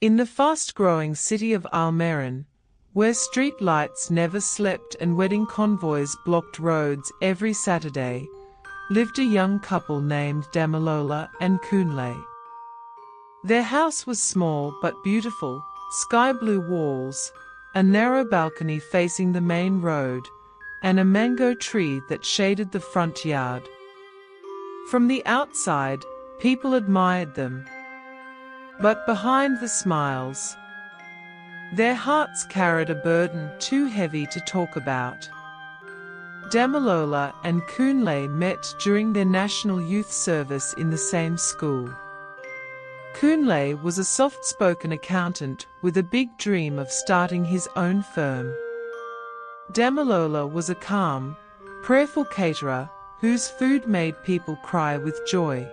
In the fast-growing city of Almerin, where street lights never slept and wedding convoys blocked roads every Saturday, lived a young couple named Damilola and Kunle. Their house was small but beautiful, sky-blue walls, a narrow balcony facing the main road, and a mango tree that shaded the front yard. From the outside, people admired them. But behind the smiles, their hearts carried a burden too heavy to talk about. Damilola and Kunle met during their national youth service in the same school. Kunle was a soft-spoken accountant with a big dream of starting his own firm. Damilola was a calm, prayerful caterer whose food made people cry with joy.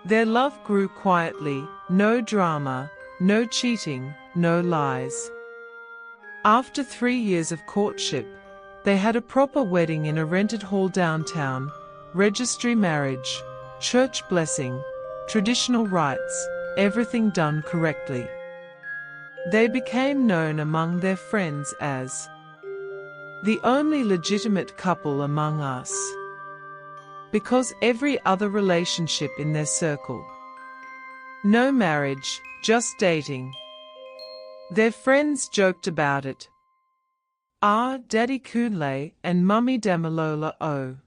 Their love grew quietly, no drama, no cheating, no lies. After 3 years of courtship, they had a proper wedding in a rented hall downtown, registry marriage, church blessing, traditional rites, everything done correctly. They became known among their friends as the only legitimate couple among us, because every other relationship in their circle. No marriage, just dating. Their friends joked about it. Ah, Daddy Kunle and Mummy Damilola, oh.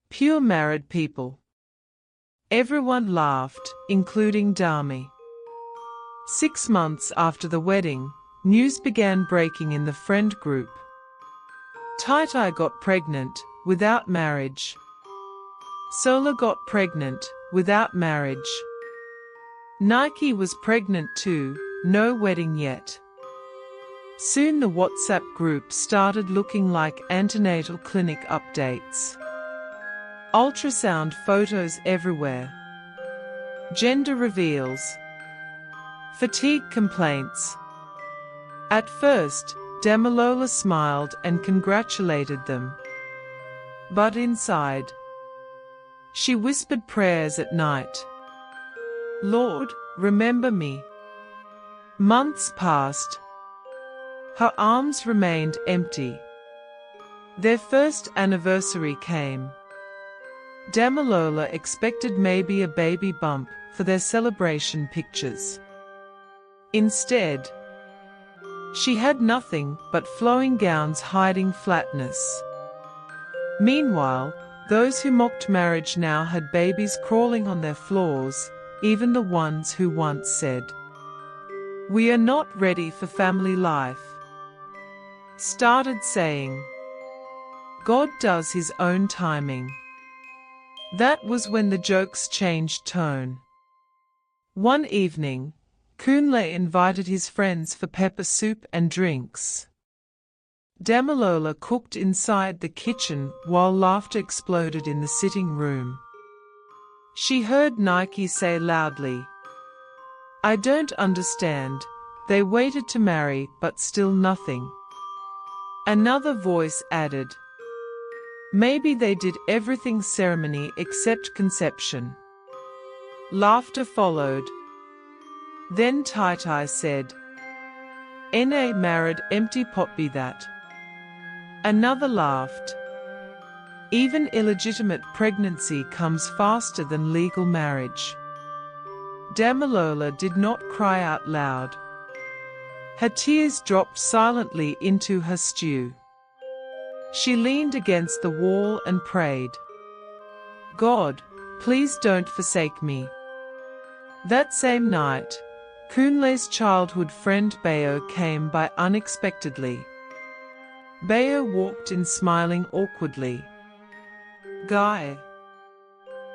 Pure married people. Everyone laughed, including Dami. 6 months after the wedding, news began breaking in the friend group. Tai got pregnant, without marriage. Sola got pregnant, without marriage. Nike was pregnant too, no wedding yet. Soon the WhatsApp group started looking like antenatal clinic updates. Ultrasound photos everywhere. Gender reveals. Fatigue complaints. At first, Damilola smiled and congratulated them. But inside, she whispered prayers at night. Lord, remember me. Months passed. Her arms remained empty. Their first anniversary came. Damilola expected maybe a baby bump for their celebration pictures. Instead, she had nothing but flowing gowns hiding flatness. Meanwhile, those who mocked marriage now had babies crawling on their floors, even the ones who once said, "We are not ready for family life," started saying, "God does his own timing." That was when the jokes changed tone. One evening, Kunle invited his friends for pepper soup and drinks. Damilola cooked inside the kitchen while laughter exploded in the sitting room. She heard Nike say loudly, "I don't understand, they waited to marry but still nothing." Another voice added, "Maybe they did everything ceremony except conception." Laughter followed. Then Tai said, "Na married empty pot be that." Another laughed. Even illegitimate pregnancy comes faster than legal marriage. Damilola did not cry out loud. Her tears dropped silently into her stew. She leaned against the wall and prayed, "God, please don't forsake me." That same night, Kunle's childhood friend Bayo came by unexpectedly. Bayo walked in smiling awkwardly. "Guy,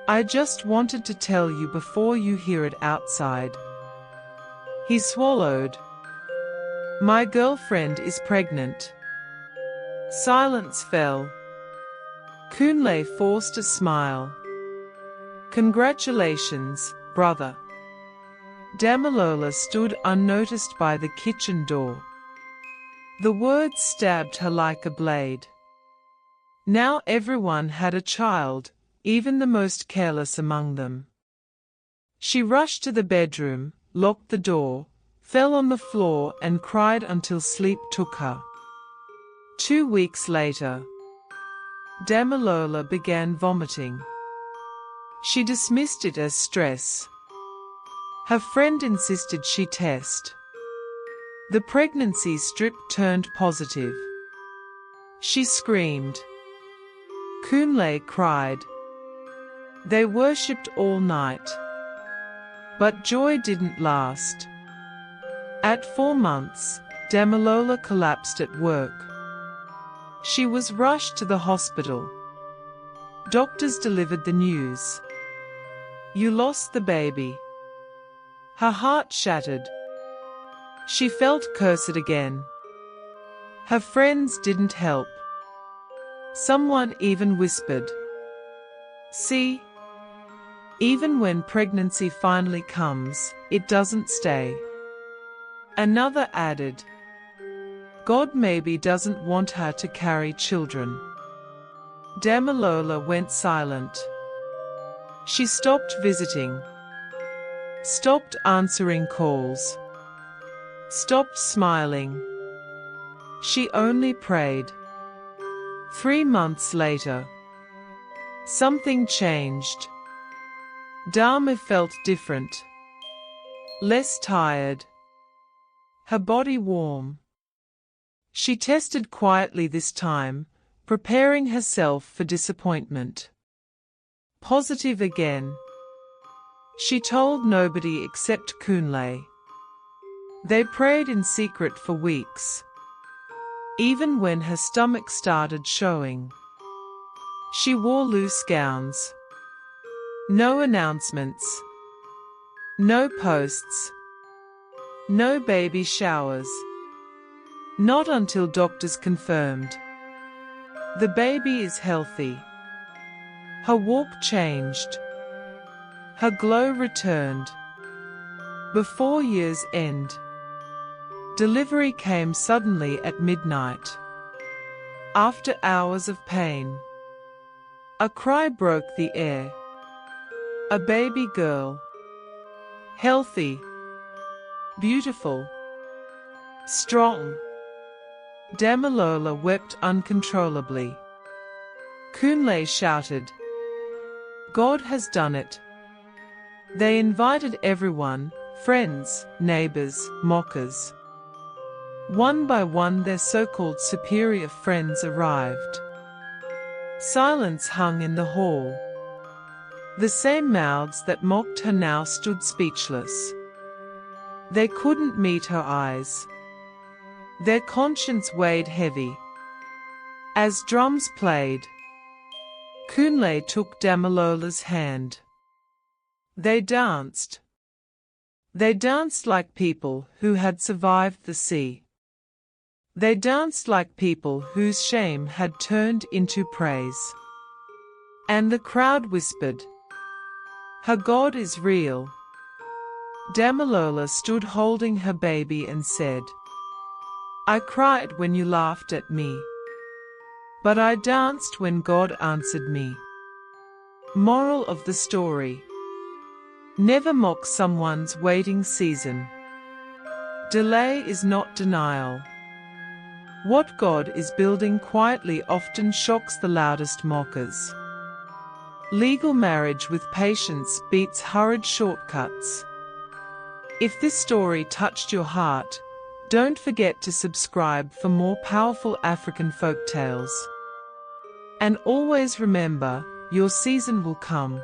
I just wanted to tell you before you hear it outside." He swallowed. "My girlfriend is pregnant." Silence fell. Kunle forced a smile. "Congratulations, brother." Damilola stood unnoticed by the kitchen door. The words stabbed her like a blade. Now everyone had a child, even the most careless among them. She rushed to the bedroom, locked the door, fell on the floor and cried until sleep took her. 2 weeks later, Damilola began vomiting. She dismissed it as stress. Her friend insisted she test. The pregnancy strip turned positive. She screamed. Kunle cried. They worshipped all night. But joy didn't last. At 4 months, Damilola collapsed at work. She was rushed to the hospital. Doctors delivered the news. You lost the baby. Her heart shattered. She felt cursed again. Her friends didn't help. Someone even whispered, "See, even when pregnancy finally comes, it doesn't stay." Another added, "God maybe doesn't want her to carry children." Damilola went silent. She stopped visiting, stopped answering calls, stopped smiling. She only prayed. 3 months later, something changed. Dami felt different, less tired, her body warm. She tested quietly this time, preparing herself for disappointment. Positive again. She told nobody except Kunle. They prayed in secret for weeks. Even when her stomach started showing. She wore loose gowns. No announcements. No posts. No baby showers. Not until doctors confirmed. The baby is healthy. Her walk changed. Her glow returned. Before year's end, delivery came suddenly at midnight. After hours of pain, a cry broke the air. A baby girl. Healthy. Beautiful. Strong. Damilola wept uncontrollably. Kunle shouted, "God has done it." They invited everyone, friends, neighbors, mockers. One by one their so-called superior friends arrived. Silence hung in the hall. The same mouths that mocked her now stood speechless. They couldn't meet her eyes. Their conscience weighed heavy. As drums played, Kunle took Damilola's hand. They danced. They danced like people who had survived the sea. They danced like people whose shame had turned into praise. And the crowd whispered, "Her God is real." Damilola stood holding her baby and said, "I cried when you laughed at me, but I danced when God answered me." Moral of the story: never mock someone's waiting season. Delay is not denial. What God is building quietly often shocks the loudest mockers. Legal marriage with patience beats hurried shortcuts. If this story touched your heart, don't forget to subscribe for more powerful African folk tales. And always remember, your season will come.